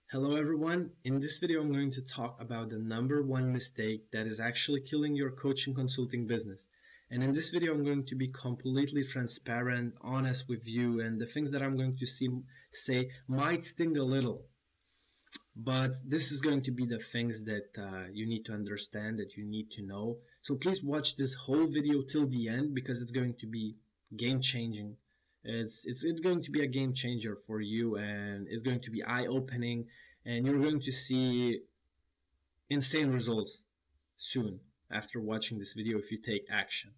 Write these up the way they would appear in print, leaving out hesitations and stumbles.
Hello everyone. In this video I'm going to talk about the number one mistake that is actually killing your coaching consulting business. And in this video I'm going to be completely transparent, honest with you, and the things that I'm going to say might sting a little. But this is going to be the things that you need to understand, that you need to know. So please watch this whole video till the end because it's going to be game changing. It's going to be a game changer for you, and it's going to be eye opening, and you're going to see insane results soon after watching this video if you take action.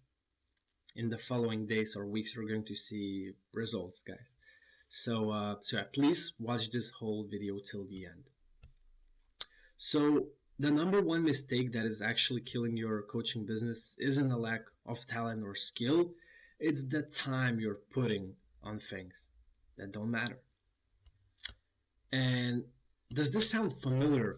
In the following days or weeks, you're going to see results, guys. So yeah, please watch this whole video till the end. So the number one mistake that is actually killing your coaching business isn't a lack of talent or skill. It's the time you're putting on things that don't matter. And does this sound familiar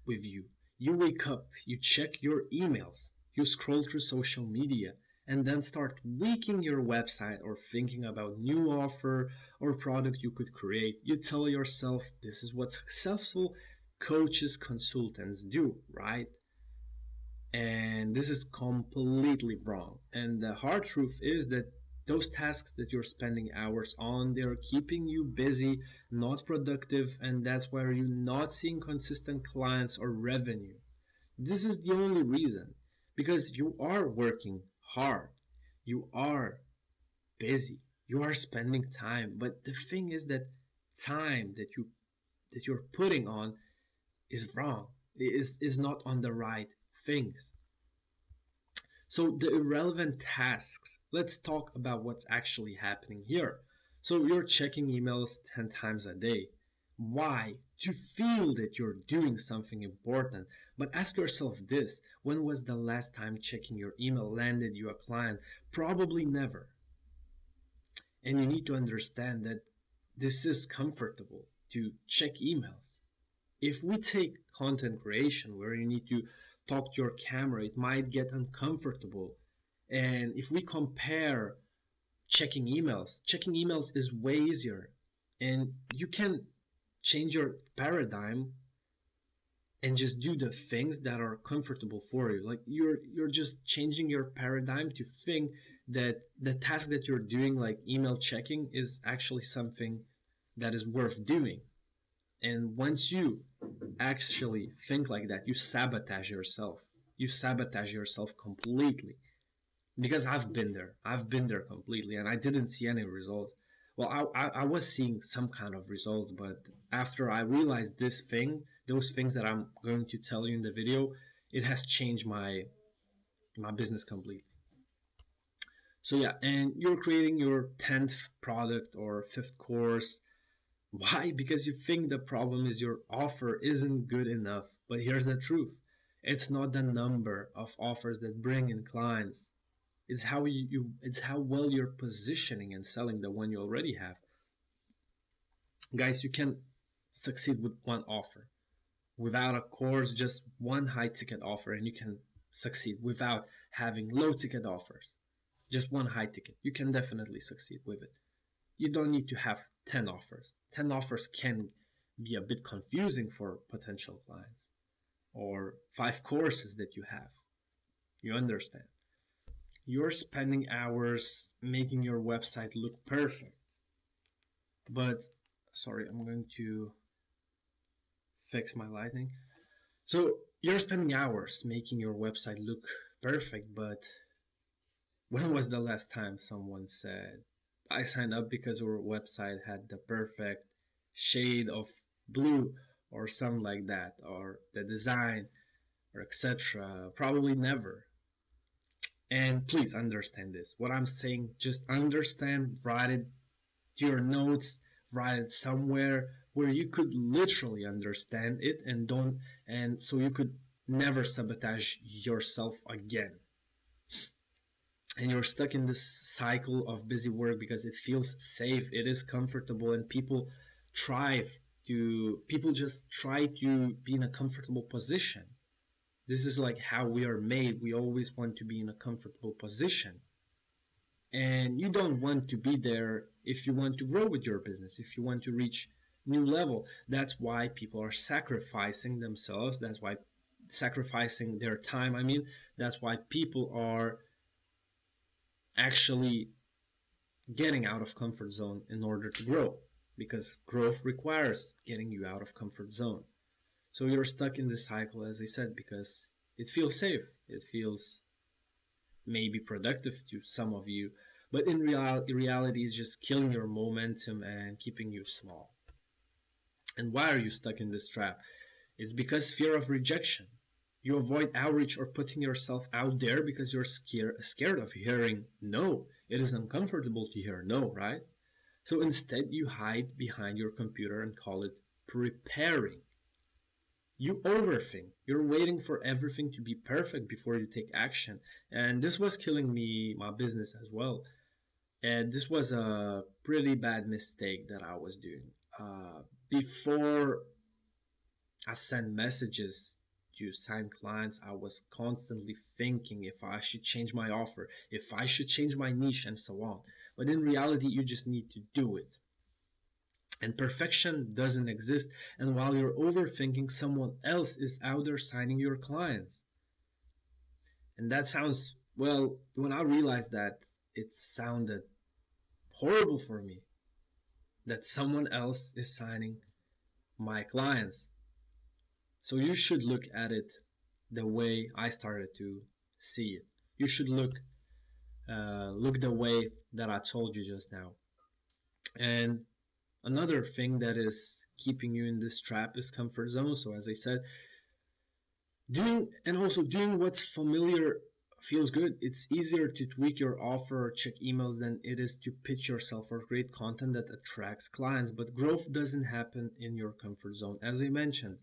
with you? You wake up, you check your emails, you scroll through social media, and then start tweaking your website or thinking about new offer or product you could create. You tell yourself this is what successful coaches, consultants do, right? And this is completely wrong. And the hard truth is that those tasks that you're spending hours on, they're keeping you busy, not productive, and that's why you're not seeing consistent clients or revenue. This is the only reason, because you are working hard, you are busy, you are spending time, but the thing is that time that you're putting on is wrong, is not on the right things. So the irrelevant tasks, let's talk about what's actually happening here. So you're checking emails 10 times a day. Why? To feel that you're doing something important. But ask yourself this, when was the last time checking your email landed you a client? Probably never. And you need to understand that this is comfortable to check emails. If we take content creation where you need to talk to your camera, it might get uncomfortable. And if we compare checking emails is way easier. And you can change your paradigm and just do the things that are comfortable for you. Like you're just changing your paradigm to think that the task that you're doing, like email checking, is actually something that is worth doing. And once you actually think like that, you sabotage yourself. You sabotage yourself completely. Because I've been there. I've been there completely, and I didn't see any results. Well, I was seeing some kind of results, but after I realized those things that I'm going to tell you in the video, it has changed my business completely. So yeah, and you're creating your 10th product or 5th course. Why? Because you think the problem is your offer isn't good enough. But here's the truth. It's not the number of offers that bring in clients. It's how well you're positioning and selling the one you already have. Guys, you can succeed with one offer. Without a course, just one high ticket offer, and you can succeed without having low ticket offers. Just one high ticket. You can definitely succeed with it. You don't need to have 10 offers. 10 offers can be a bit confusing for potential clients. Or 5 courses that you have. You understand. You're spending hours making your website look perfect. But, sorry, I'm going to fix my lighting. So, you're spending hours making your website look perfect, but when was the last time someone said, I signed up because our website had the perfect shade of blue or something like that, or the design, or etc.? Probably never. And please understand this. What I'm saying, just understand, write it to your notes, write it somewhere where you could literally understand it and so you could never sabotage yourself again. And you're stuck in this cycle of busy work because it feels safe, it is comfortable, and people just try to be in a comfortable position. This is like how we are made. We always want to be in a comfortable position. And you don't want to be there if you want to grow with your business, if you want to reach new level. That's why people are sacrificing themselves. That's why sacrificing their time. I mean, that's why people are actually getting out of comfort zone in order to grow, because growth requires getting you out of comfort zone. So you're stuck in this cycle, as I said, because it feels safe. It feels maybe productive to some of you, but in reality, it's just killing your momentum and keeping you small. And why are you stuck in this trap? It's because fear of rejection. You avoid outreach or putting yourself out there because you're scared of hearing no. It is uncomfortable to hear no, right? So instead, you hide behind your computer and call it preparing. You overthink. You're waiting for everything to be perfect before you take action. And this was killing me, my business as well. And this was a pretty bad mistake that I was doing. Before I sent messages to sign clients, I was constantly thinking if I should change my offer, if I should change my niche, and so on. But in reality, you just need to do it. And perfection doesn't exist. And while you're overthinking, someone else is out there signing your clients. And that sounds, well, when I realized that, it sounded horrible for me that someone else is signing my clients. So you should look at it the way I started to see it. You should look the way that I told you just now. And another thing that is keeping you in this trap is comfort zone. So as I said, doing what's familiar feels good. It's easier to tweak your offer or check emails than it is to pitch yourself or create content that attracts clients. But growth doesn't happen in your comfort zone, as I mentioned.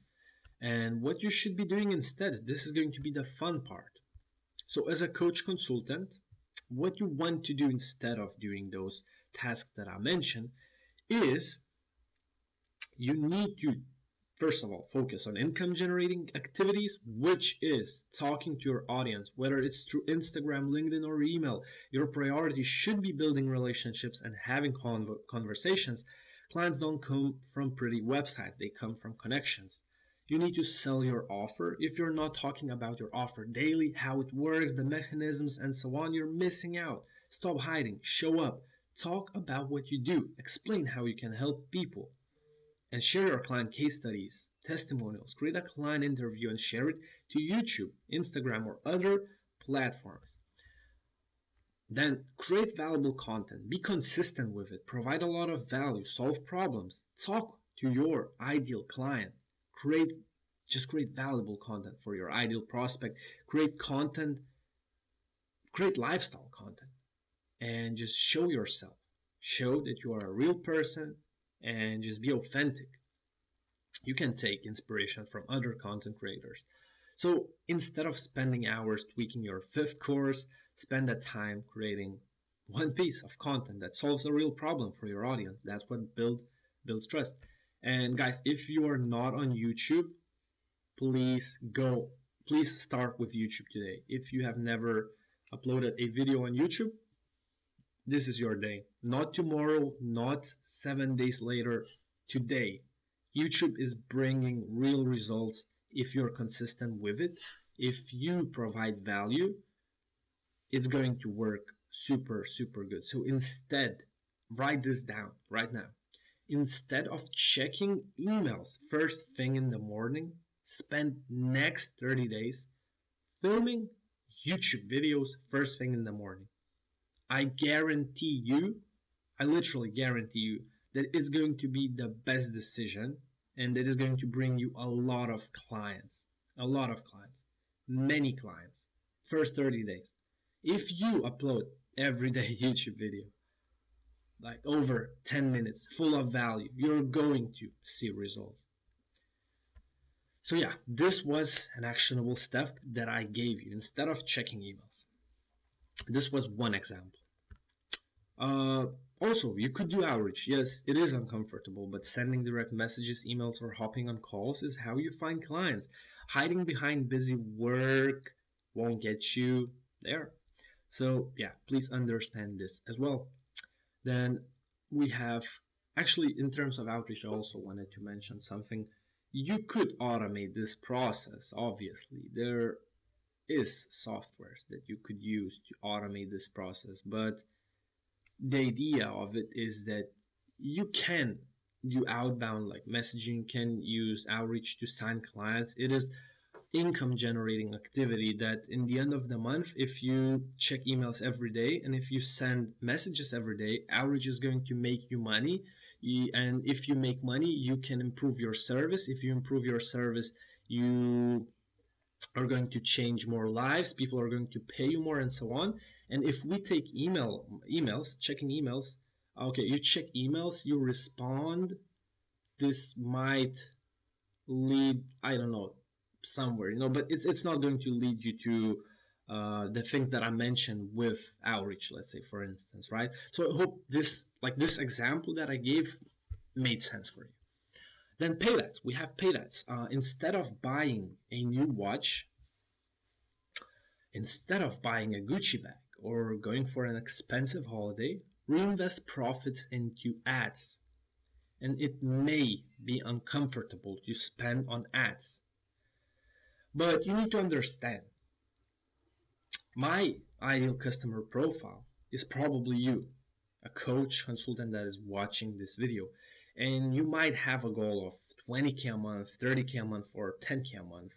And what you should be doing instead, this is going to be the fun part. So as a coach consultant, what you want to do instead of doing those tasks that I mentioned is you need to, first of all, focus on income generating activities, which is talking to your audience, whether it's through Instagram, LinkedIn, or email. Your priority should be building relationships and having conversations. Clients don't come from pretty websites, they come from connections. You need to sell your offer. If you're not talking about your offer daily, how it works, the mechanisms, and so on, you're missing out. Stop hiding, show up, talk about what you do, explain how you can help people, and share your client case studies, testimonials, create a client interview and share it to YouTube, Instagram, or other platforms. Then create valuable content, be consistent with it, provide a lot of value, solve problems, talk to your ideal client, create valuable content for your ideal prospect, create lifestyle content, and just show yourself, show that you are a real person, and just be authentic. You can take inspiration from other content creators. So instead of spending hours tweaking your fifth course, spend that time creating one piece of content that solves a real problem for your audience. That's what builds trust. And guys, if you are not on YouTube, please start with YouTube today. If you have never uploaded a video on YouTube, this is your day. Not tomorrow, not 7 days later, today. YouTube is bringing real results if you're consistent with it. If you provide value, it's going to work super, super good. So instead, write this down right now. Instead of checking emails first thing in the morning, spend next 30 days filming YouTube videos first thing in the morning. I literally guarantee you that it's going to be the best decision, and it is going to bring you a lot of clients, many clients, first 30 days. If you upload everyday YouTube video, like over 10 minutes, full of value, you're going to see results. So yeah, this was an actionable step that I gave you instead of checking emails. This was one example. Also, you could do outreach. Yes, it is uncomfortable, but sending direct messages, emails, or hopping on calls is how you find clients. Hiding behind busy work won't get you there. So, yeah, please understand this as well. Then we have Actually, in terms of outreach, I also wanted to mention something. You could automate this process, obviously. There is softwares that you could use to automate this process, but the idea of it is that you can do outbound like messaging, can use outreach to sign clients. It is income generating activity that in the end of the month, if you check emails every day and if you send messages every day, outreach is going to make you money. And if you make money, you can improve your service. If you improve your service, you are going to change more lives, people are going to pay you more, and so on. And if we take emails, checking emails, okay, you check emails, you respond, this might lead, I don't know, somewhere, but it's not going to lead you to the things that I mentioned with outreach, let's say, for instance, right? So I hope this example that I gave made sense for you. Then paid ads. We have paid ads. Instead of buying a new watch, instead of buying a Gucci bag or going for an expensive holiday, reinvest profits into ads. And it may be uncomfortable to spend on ads. But you need to understand, my ideal customer profile is probably you, a coach, consultant that is watching this video. And you might have a goal of 20K a month, 30K a month, or 10K a month.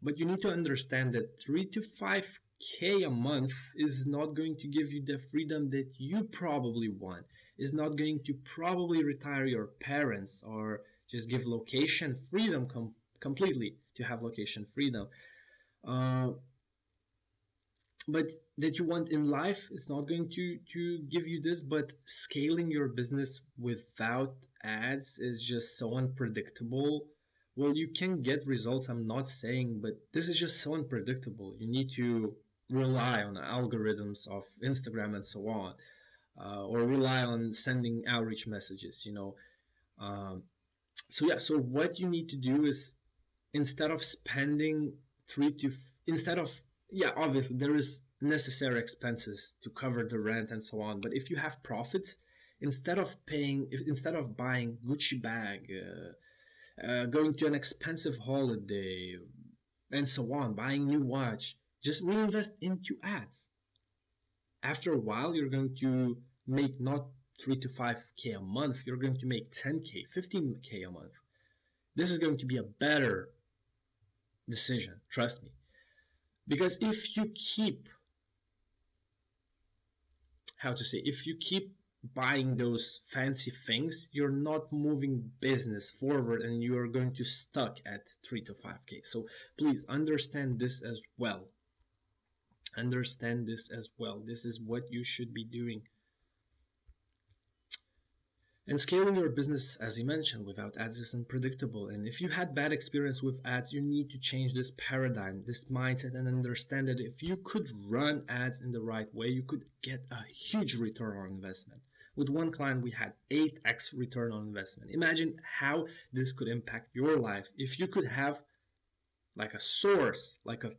But you need to understand that 3 to 5K a month is not going to give you the freedom that you probably want. Is not going to probably retire your parents or just give location freedom completely to have location freedom. But that you want in life is not going to give you this. But scaling your business without ads is just so unpredictable. Well, you can get results, I'm not saying, but this is just so unpredictable. You need to rely on algorithms of Instagram and so on, or rely on sending outreach messages, so what you need to do is, instead of spending instead of, yeah, obviously there is necessary expenses to cover the rent and so on, but if you have profits, instead of buying Gucci bag, going to an expensive holiday, and so on, buying new watch, just reinvest into ads. After a while, you're going to make not 3 to 5K a month, you're going to make 10K, 15K a month. This is going to be a better decision, trust me. Because if you keep buying those fancy things, you're not moving business forward and you are going to stuck at 3 to 5K. So please understand this as well. Understand this as well. This is what you should be doing. And scaling your business, as you mentioned, without ads is unpredictable. And if you had bad experience with ads, you need to change this paradigm, this mindset, and understand that if you could run ads in the right way, you could get a huge return on investment. With one client, we had 8x return on investment. Imagine how this could impact your life if you could have like a source, like a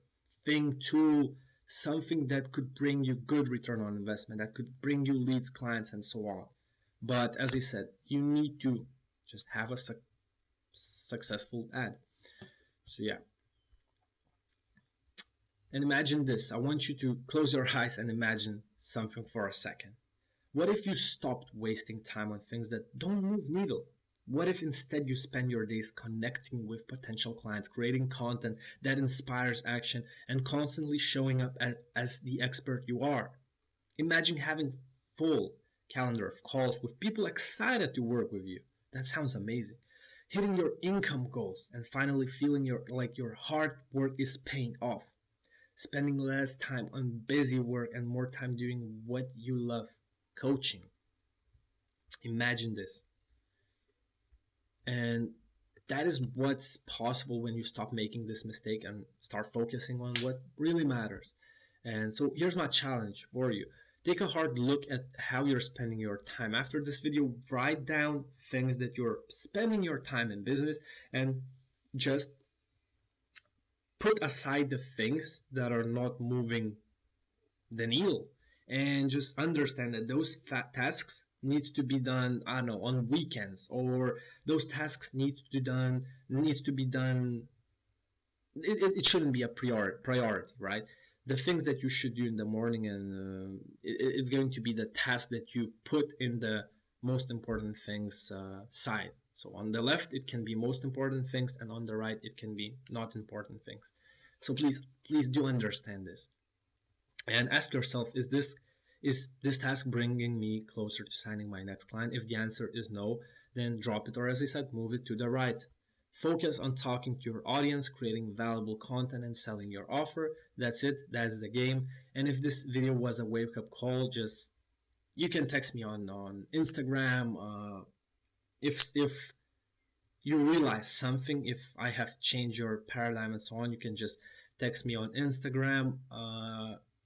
thing, tool, something that could bring you good return on investment, that could bring you leads, clients, and so on. But as I said, you need to just have a successful ad. So yeah. And imagine this. I want you to close your eyes and imagine something for a second. What if you stopped wasting time on things that don't move needle? What if instead you spend your days connecting with potential clients, creating content that inspires action, and constantly showing up as the expert you are? Imagine having full calendar of calls with people excited to work with you. That sounds amazing. Hitting your income goals and finally feeling your hard work is paying off. Spending less time on busy work and more time doing what you love, coaching. Imagine this. And that is what's possible when you stop making this mistake and start focusing on what really matters. And so here's my challenge for you. Take a hard look at how you're spending your time. After this video, write down things that you're spending your time in business and just put aside the things that are not moving the needle, and just understand that those tasks needs to be done, I don't know, on weekends, or those tasks needs to be done. It shouldn't be a priority, right? The things that you should do in the morning, and it's going to be the task that you put in the most important things side. So on the left it can be most important things, and on the right it can be not important things. So please do understand this, and ask yourself, is this task bringing me closer to signing my next client? If the answer is no, then drop it, or as I said, move it to the right. Focus on talking to your audience, creating valuable content, and selling your offer. That's it. That's the game. And if this video was a wake-up call, just you can text me on Instagram. If you realize something, if I have changed your paradigm and so on, you can just text me on Instagram.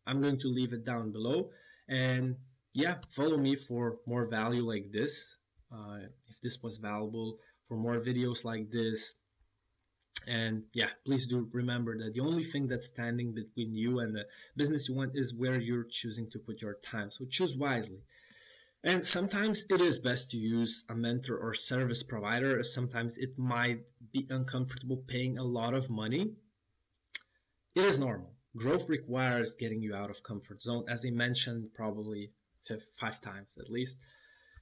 I'm going to leave it down below. And yeah, follow me for more value like this. If this was valuable, for more videos like this. And yeah, please do remember that the only thing that's standing between you and the business you want is where you're choosing to put your time. So choose wisely. And sometimes it is best to use a mentor or service provider. Sometimes it might be uncomfortable paying a lot of money. It is normal. Growth requires getting you out of comfort zone, as I mentioned probably 5 times at least.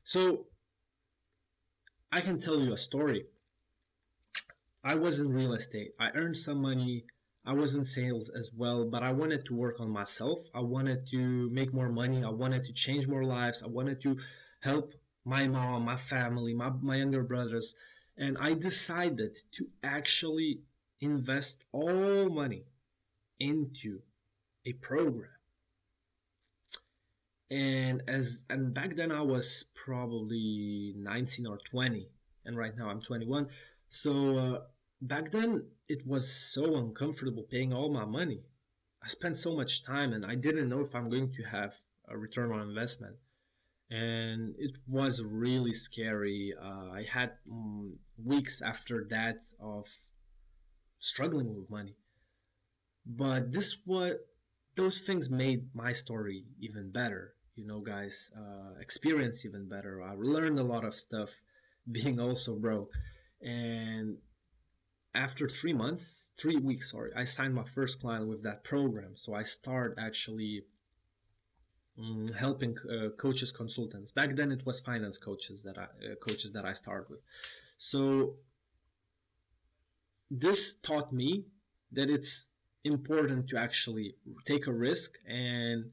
So I can tell you a story. I was in real estate. I earned some money. I was in sales as well, but I wanted to work on myself. I wanted to make more money. I wanted to change more lives. I wanted to help my mom, my family, my younger brothers. And I decided to actually invest all money into a program. And back then I was probably 19 or 20, and right now I'm 21. So back then it was so uncomfortable paying all my money. I spent so much time, and I didn't know if I'm going to have a return on investment. And it was really scary. I had weeks after that of struggling with money. But those things made my story even better, guys. Experience even better. I learned a lot of stuff being also broke. And after 3 weeks, sorry, I signed my first client with that program. So I started actually helping coaches, consultants. Back then it was finance coaches that I started with. So this taught me that it's important to actually take a risk and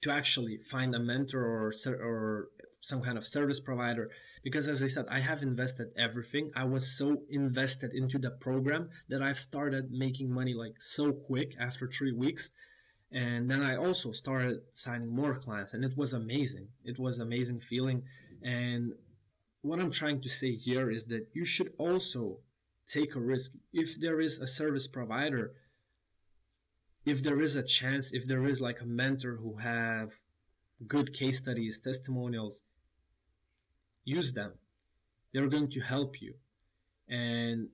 to actually find a mentor or some kind of service provider, because as I said, I have invested everything. I was so invested into the program that I've started making money like so quick after 3 weeks. And then I also started signing more clients, and it was amazing. It was amazing feeling. And what I'm trying to say here is that you should also take a risk. If there is a service provider, if there is a chance, if there is like a mentor who have good case studies, testimonials, use them. They're going to help you. And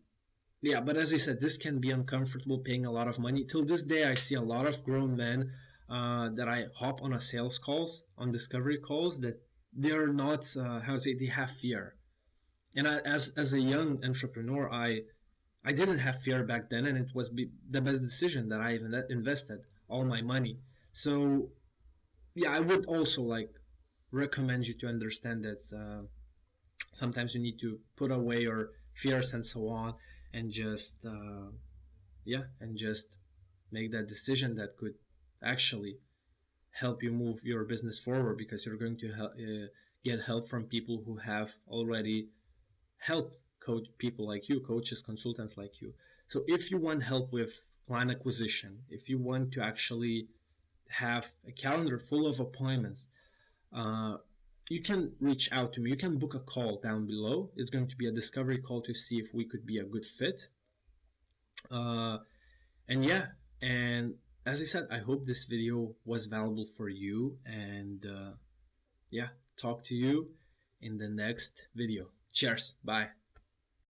yeah, but as I said, this can be uncomfortable paying a lot of money. Till this day, I see a lot of grown men that I hop on a sales calls, on discovery calls, that they're not, they have fear. And as a young entrepreneur, I didn't have fear back then, and it was the best decision that I even invested all my money. So yeah, I would also like recommend you to understand that sometimes you need to put away your fears and so on, and just make that decision that could actually help you move your business forward, because you're going to get help from people who have already helped people like you, coaches, consultants like you. So if you want help with client acquisition, if you want to actually have a calendar full of appointments, you can reach out to me. You can book a call down below. It's going to be a discovery call to see if we could be a good fit. And yeah, and as I said, I hope this video was valuable for you, and yeah, talk to you in the next video. Cheers. Bye.